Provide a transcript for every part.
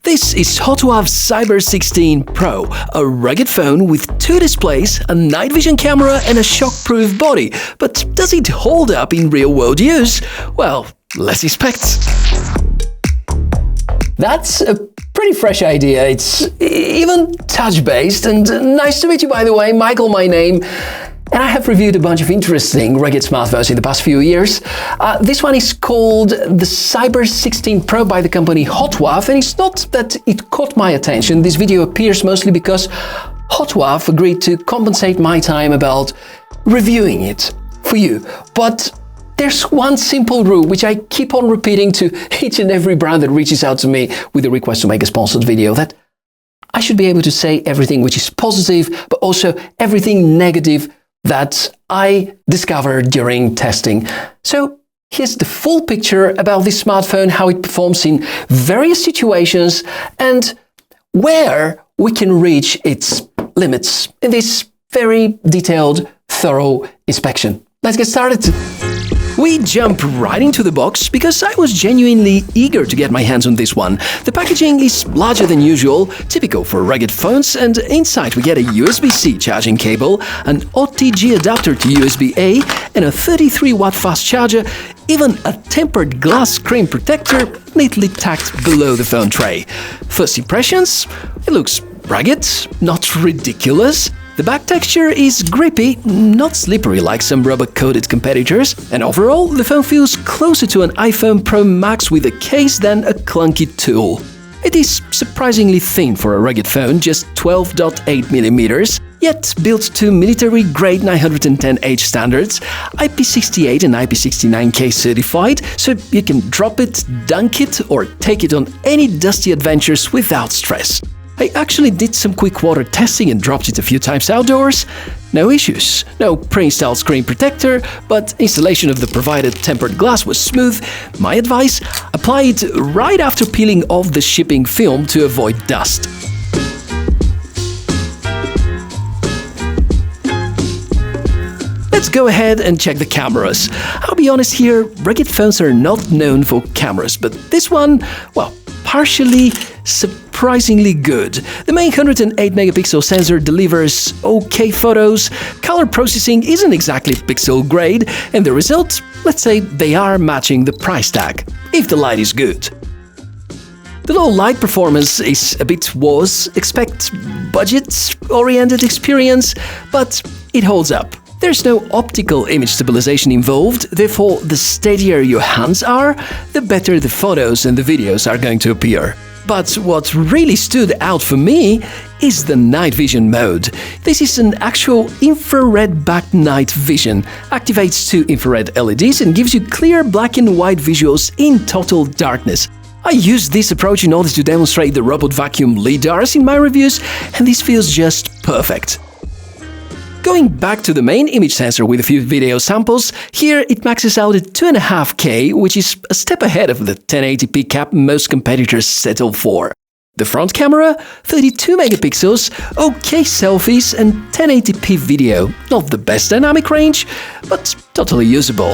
This is HOTWAV Cyber 16 Pro, a rugged phone with 2 displays, a night vision camera and a shock-proof body. But does it hold up in real-world use? Well, let's inspect. That's a pretty fresh idea. It's even touch-based, and nice to meet you, by the way. Michael, my name. And I have reviewed a bunch of interesting rugged smartphones in the past few years. This one is called the Cyber 16 Pro by the company HOTWAV, and it's not that it caught my attention. This video appears mostly because HOTWAV agreed to compensate my time about reviewing it for you. But there's one simple rule which I keep on repeating to each and every brand that reaches out to me with a request to make a sponsored video, that I should be able to say everything which is positive, but also everything negative that I discovered during testing. So here's the full picture about this smartphone, how it performs in various situations, and where we can reach its limits in this very detailed, thorough inspection. Let's get started. We jump right into the box because I was genuinely eager to get my hands on this one. The packaging is larger than usual, typical for rugged phones, and inside we get a USB-C charging cable, an OTG adapter to USB-A, and a 33-watt fast charger, even a tempered glass screen protector neatly tacked below the phone tray. First impressions? It looks rugged, not ridiculous. The back texture is grippy, not slippery like some rubber-coated competitors, and overall the phone feels closer to an iPhone Pro Max with a case than a clunky tool. It is surprisingly thin for a rugged phone, just 12.8mm, yet built to military-grade 910H standards, IP68 and IP69K certified, so you can drop it, dunk it, or take it on any dusty adventures without stress. I actually did some quick water testing and dropped it a few times outdoors. No issues. No pre-installed screen protector, but installation of the provided tempered glass was smooth. My advice? Apply it right after peeling off the shipping film to avoid dust. Let's go ahead and check the cameras. I'll be honest here, rugged phones are not known for cameras, but this one, well, partially surprisingly good. The main 108-megapixel sensor delivers okay photos, color processing isn't exactly pixel grade, and the result, let's say they are matching the price tag, if the light is good. The low light performance is a bit worse, expect budget-oriented experience, but it holds up. There's no optical image stabilization involved, therefore the steadier your hands are, the better the photos and the videos are going to appear. But what really stood out for me is the night vision mode. This is an actual infrared backed night vision, activates 2 infrared LEDs and gives you clear black and white visuals in total darkness. I used this approach in order to demonstrate the robot vacuum lidars in my reviews, and this feels just perfect. Going back to the main image sensor with a few video samples, here it maxes out at 2.5K, which is a step ahead of the 1080p cap most competitors settle for. The front camera, 32 megapixels, okay selfies and 1080p video. Not the best dynamic range, but totally usable.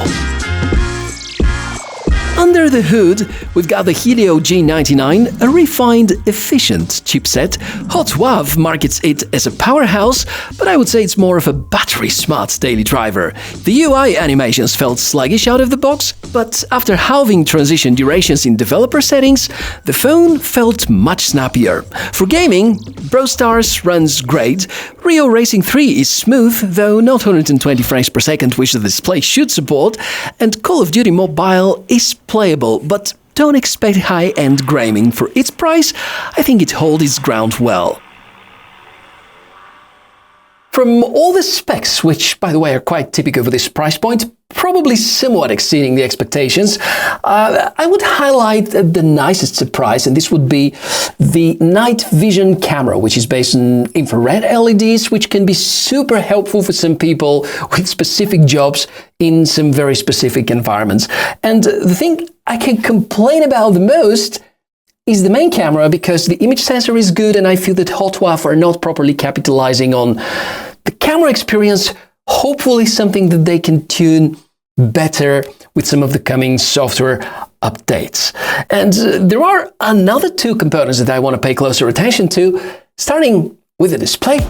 Under the hood, we've got the Helio G99, a refined, efficient chipset. HOTWAV markets it as a powerhouse, but I would say it's more of a battery-smart daily driver. The UI animations felt sluggish out of the box, but after halving transition durations in developer settings, the phone felt much snappier. For gaming, Brawl Stars runs great. Rio Racing 3 is smooth, though not 120 frames per second, which the display should support, and Call of Duty Mobile is playable, but don't expect high-end gaming for its price. I think it holds its ground well. From all the specs, which by the way are quite typical for this price point, probably somewhat exceeding the expectations, I would highlight the nicest surprise, and this would be the night vision camera, which is based on infrared LEDs, which can be super helpful for some people with specific jobs in some very specific environments. And the thing I can complain about the most is the main camera, because the image sensor is good and I feel that HOTWAV are not properly capitalizing on the camera experience. Hopefully something that they can tune better with some of the coming software. updates. And there are another two components that I want to pay closer attention to, starting with the display.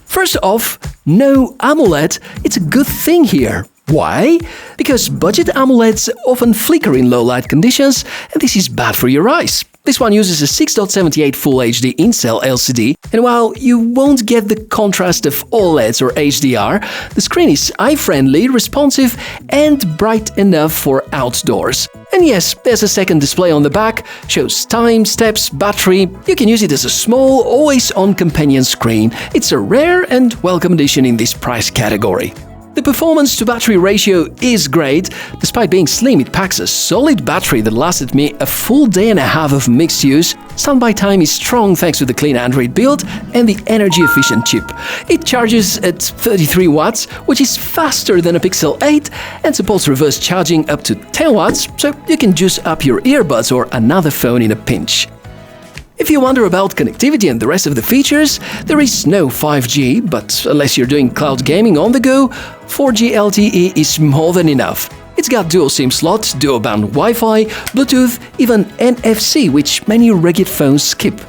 First off, no AMOLED. It's a good thing here. Why? Because budget AMOLEDs often flicker in low light conditions, and this is bad for your eyes. This one uses a 6.78 Full HD in-cell LCD, and while you won't get the contrast of OLEDs or HDR, the screen is eye-friendly, responsive, and bright enough for outdoors. And yes, there's a second display on the back, shows time, steps, battery. You can use it as a small, always-on companion screen. It's a rare and welcome addition in this price category. The performance-to-battery ratio is great. Despite being slim, it packs a solid battery that lasted me a full day and a half of mixed use. Standby time is strong thanks to the clean Android build and the energy-efficient chip. It charges at 33 watts, which is faster than a Pixel 8, and supports reverse charging up to 10 watts, so you can juice up your earbuds or another phone in a pinch. If you wonder about connectivity and the rest of the features, there is no 5G, but unless you're doing cloud gaming on the go, 4G LTE is more than enough. It's got dual SIM slots, dual-band Wi-Fi, Bluetooth, even NFC, which many rugged phones skip.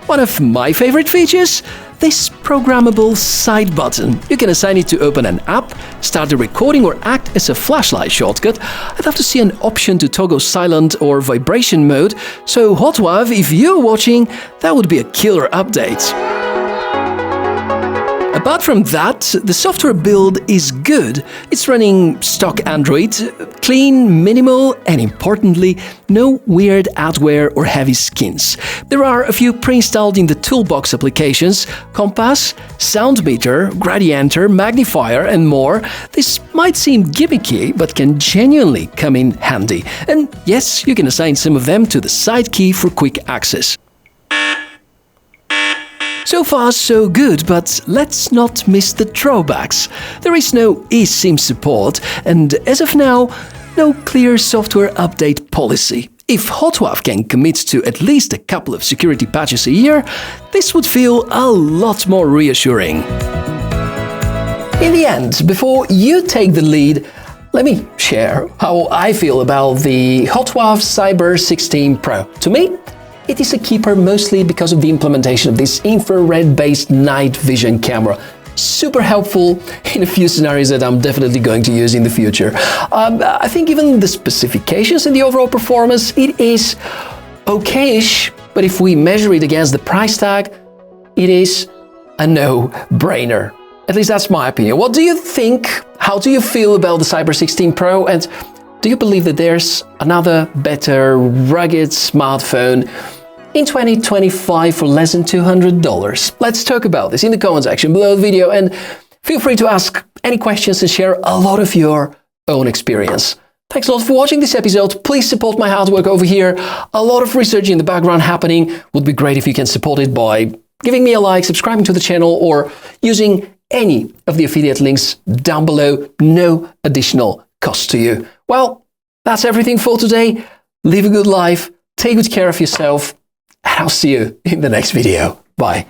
One of my favorite features? This programmable side button. You can assign it to open an app, start the recording, or act as a flashlight shortcut. I'd love to see an option to toggle silent or vibration mode, so HOTWAV, if you're watching, that would be a killer update. Apart from that, the software build is good. It's running stock Android, clean, minimal, and importantly, no weird adware or heavy skins. There are a few pre-installed in the toolbox applications: compass, sound meter, gradienter, magnifier, and more. This might seem gimmicky, but can genuinely come in handy. And yes, you can assign some of them to the side key for quick access. So far, so good, but let's not miss the drawbacks. There is no eSIM support, and as of now, no clear software update policy. If HOTWAV can commit to at least a couple of security patches a year, this would feel a lot more reassuring. In the end, before you take the lead, let me share how I feel about the HOTWAV Cyber 16 Pro. To me, it is a keeper mostly because of the implementation of this infrared-based night vision camera. Super helpful in a few scenarios that I'm definitely going to use in the future. I think even the specifications and the overall performance, it is okay-ish, but if we measure it against the price tag, it is a no-brainer. At least that's my opinion. What do you think? How do you feel about the Cyber 16 Pro? And do you believe that there's another better, rugged smartphone in 2025 for less than $200? Let's talk about this in the comment section below the video, and feel free to ask any questions and share a lot of your own experience. Thanks a lot for watching this episode. Please support my hard work over here. A lot of research in the background happening. Would be great if you can support it by giving me a like, subscribing to the channel, or using any of the affiliate links down below. No additional cost to you. Well, that's everything for today. Live a good life, take good care of yourself, and I'll see you in the next video. Bye.